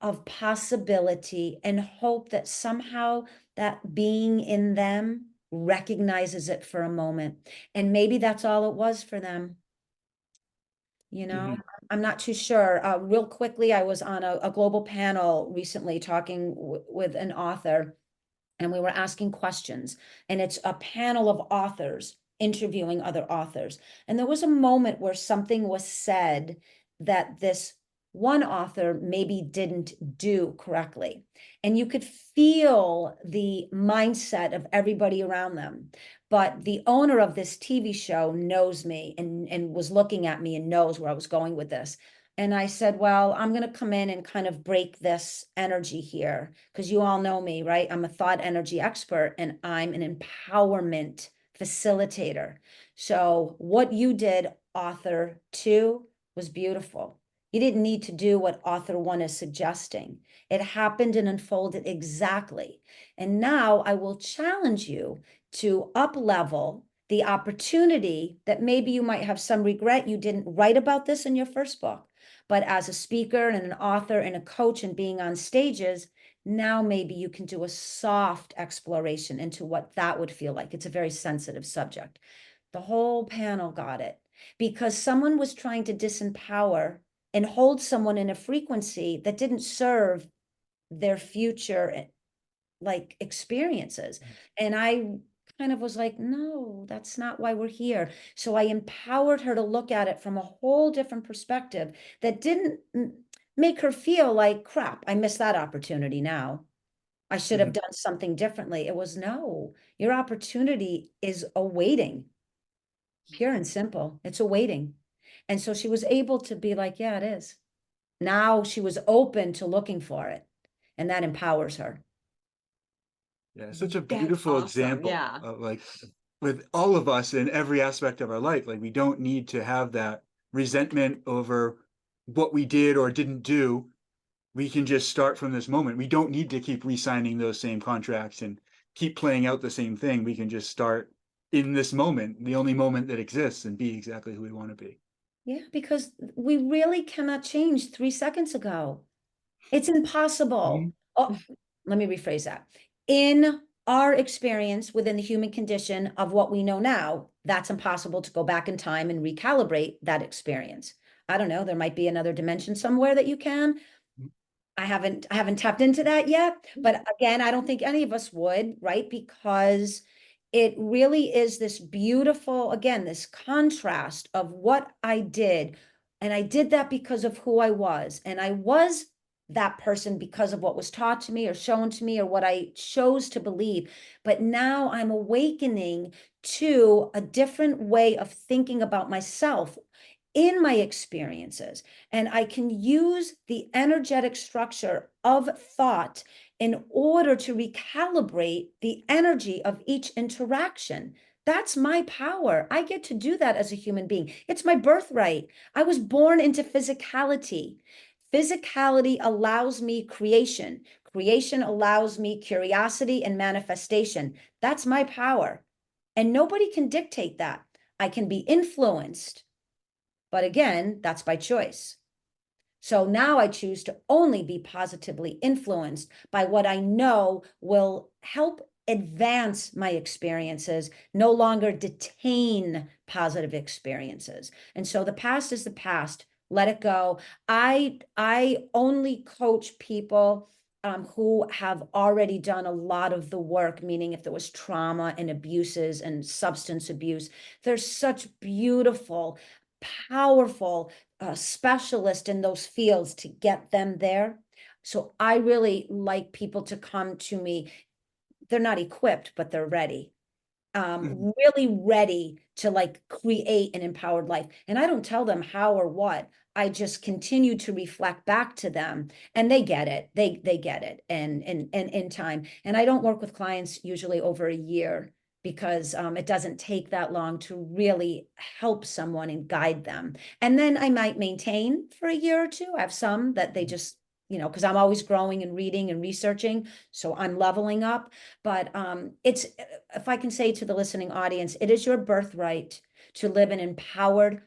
of possibility and hope that somehow that being in them recognizes it for a moment. And maybe that's all it was for them. You know, I'm not too sure. Real quickly, I was on a global panel recently talking with an author, and we were asking questions. And it's a panel of authors interviewing other authors. And there was a moment where something was said that this one author maybe didn't do correctly. And you could feel the mindset of everybody around them. But the owner of this TV show knows me and was looking at me and knows where I was going with this. And I said, well, I'm going to come in and kind of break this energy here because you all know me, right? I'm a thought energy expert and I'm an empowerment facilitator. So what you did, author two, was beautiful. You didn't need to do what author one is suggesting. It happened and unfolded exactly. And now I will challenge you to up level the opportunity that maybe you might have some regret you didn't write about this in your first book. But as a speaker and an author and a coach and being on stages, now maybe you can do a soft exploration into what that would feel like. It's a very sensitive subject. The whole panel got it because someone was trying to disempower and hold someone in a frequency that didn't serve their future like experiences. And I kind of was like, no, that's not why we're here. So I empowered her to look at it from a whole different perspective that didn't make her feel like crap. I missed that opportunity now. I should have done something differently. It was no, your opportunity is awaiting, pure and simple. It's awaiting. And so she was able to be like, yeah, it is. Now she was open to looking for it. And that empowers her. Yeah, such a That's beautiful awesome. example Yeah. of like with all of us in every aspect of our life. Like we don't need to have that resentment over what we did or didn't do. We can just start from this moment. We don't need to keep re-signing those same contracts and keep playing out the same thing. We can just start in this moment, the only moment that exists, and be exactly who we want to be. Yeah, because we really cannot change 3 seconds ago. It's impossible. Mhm. Oh, let me rephrase that. In our experience within the human condition of what we know now, that's impossible to go back in time and recalibrate that experience. I don't know, there might be another dimension somewhere that you can. I haven't tapped into that yet, but again, I don't think any of us would, right? Because it really is this beautiful, again, this contrast of what I did. And I did that because of who I was. And I was that person because of what was taught to me or shown to me or what I chose to believe. But now I'm awakening to a different way of thinking about myself in my experiences. And I can use the energetic structure of thought in order to recalibrate the energy of each interaction. That's my power. I get to do that as a human being. It's my birthright. I was born into physicality. Physicality allows me creation. Creation allows me curiosity and manifestation. That's my power. And nobody can dictate that. I can be influenced, but again, that's by choice. So now I choose to only be positively influenced by what I know will help advance my experiences, no longer detain positive experiences. And so the past is the past. Let it go. I only coach people who have already done a lot of the work, meaning if there was trauma and abuses and substance abuse, there's such beautiful, powerful specialist in those fields to get them there. So I really like people to come to me. They're not equipped, but they're ready. Really ready to like create an empowered life. And I don't tell them how or what. I just continue to reflect back to them, and they get it. They get it, and in time. And I don't work with clients usually over a year because it doesn't take that long to really help someone and guide them. And then I might maintain for a year or two. I have some that they just, because I'm always growing and reading and researching, so I'm leveling up. But it's, if I can say to the listening audience, it is your birthright to live an empowered,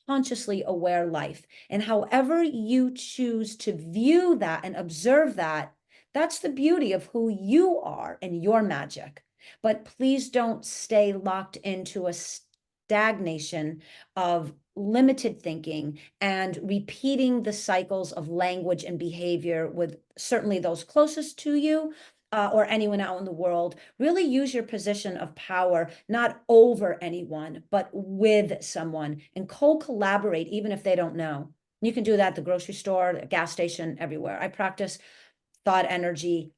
consciously aware life. And however you choose to view that and observe that, that's the beauty of who you are and your magic. But please don't stay locked into a stagnation of limited thinking and repeating the cycles of language and behavior with certainly those closest to you, or anyone out in the world. Really use your position of power, not over anyone, but with someone, and co-collaborate, even if they don't know. You can do that at the grocery store, the gas station, everywhere. I practice thought energy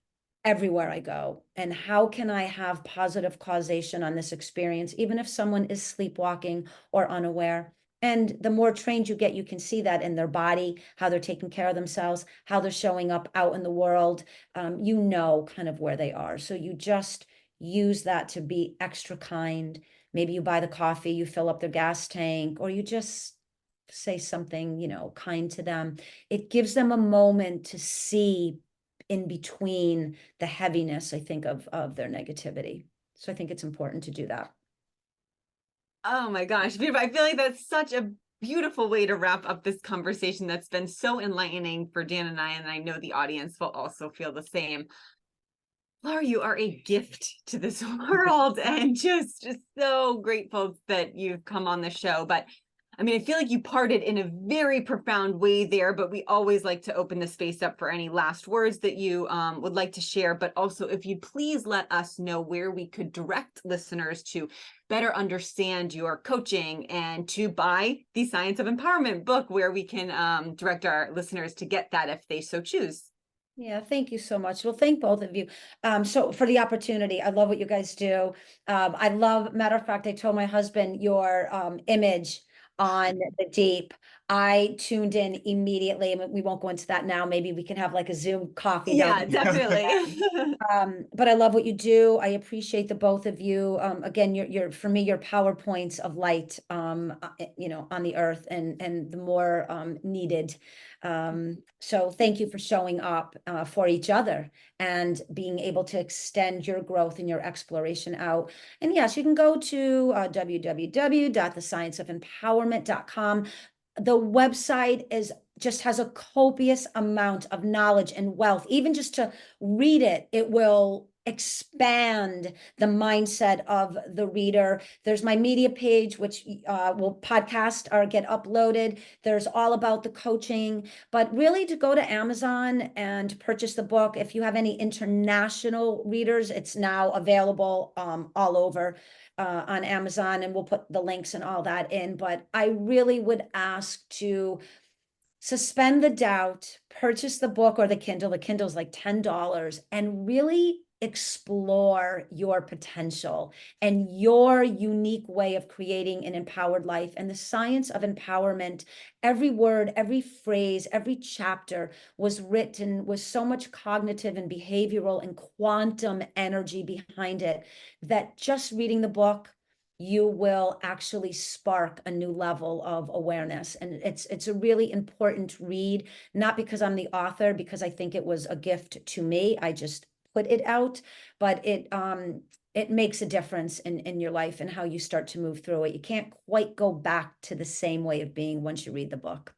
everywhere I go. And how can I have positive causation on this experience, even if someone is sleepwalking or unaware? And the more trained you get, you can see that in their body, how they're taking care of themselves, how they're showing up out in the world. You know kind of where they are. So you just use that to be extra kind. Maybe you buy the coffee, you fill up their gas tank, or you just say something, kind to them. It gives them a moment to see in between the heaviness, I think, of their negativity. So I think it's important to do that. Oh my gosh, beautiful. I feel like that's such a beautiful way to wrap up this conversation that's been so enlightening for Dan and I know the audience will also feel the same. Laura, you are a gift to this world, and just so grateful that you've come on the show. But I mean, I feel like you parted in a very profound way there, but we always like to open the space up for any last words that you would like to share. But also, if you'd please let us know where we could direct listeners to better understand your coaching and to buy the Science of Empowerment book, where we can direct our listeners to get that if they so choose. Yeah, thank you so much. Well, thank both of you. So for the opportunity, I love what you guys do. I love, matter of fact, I told my husband your image on the deep, I tuned in immediately. I mean, we won't go into that now. Maybe we can have like a Zoom coffee Yeah, down. definitely. But I love what you do. I appreciate the both of you. Again, you're for me, you're PowerPoints of light, you know, on the earth, and the more needed. So thank you for showing up for each other and being able to extend your growth and your exploration out. And yes, you can go to www.thescienceofempowerment.com. The website just has a copious amount of knowledge and wealth. Even just to read it, it will expand the mindset of the reader. There's my media page, which will podcast or get uploaded. There's all about the coaching, but really to go to Amazon and purchase the book. If you have any international readers, it's now available all over on Amazon, and we'll put the links and all that in. But I really would ask to suspend the doubt, purchase the book or the Kindle. The Kindle's like $10, and really explore your potential and your unique way of creating an empowered life. And the science of empowerment, every word, every phrase, every chapter was written with so much cognitive and behavioral and quantum energy behind it that just reading the book, you will actually spark a new level of awareness. And it's a really important read, not because I'm the author, because I think it was a gift to me. I just put it out, but it makes a difference in your life and how you start to move through it. You can't quite go back to the same way of being once you read the book.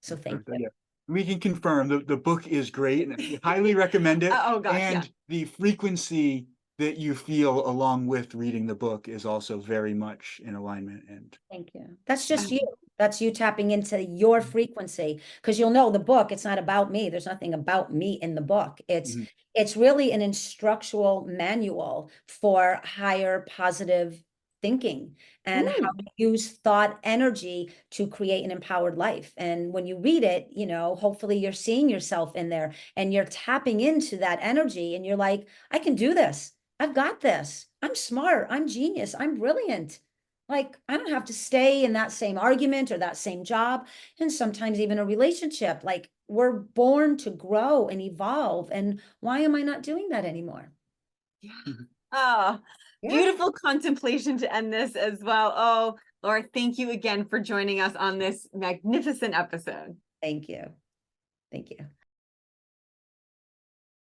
So thank you. Yeah. We can confirm the book is great, and I highly recommend it. Oh gosh, and yeah. the frequency that you feel along with reading the book is also very much in alignment. And Thank you. That's just you. That's you tapping into your frequency, because you'll know the book, it's not about me. There's nothing about me in the book. Mhm. It's really an instructional manual for higher positive thinking and how to use thought energy to create an empowered life. And when you read it, you know, hopefully you're seeing yourself in there and you're tapping into that energy and you're like, I can do this. I've got this. I'm smart. I'm genius. I'm brilliant. Like, I don't have to stay in that same argument or that same job, and sometimes even a relationship. Like, we're born to grow and evolve. And why am I not doing that anymore? Yeah. Oh, Yeah. beautiful contemplation to end this as well. Oh, Laura, thank you again for joining us on this magnificent episode. Thank you. Thank you.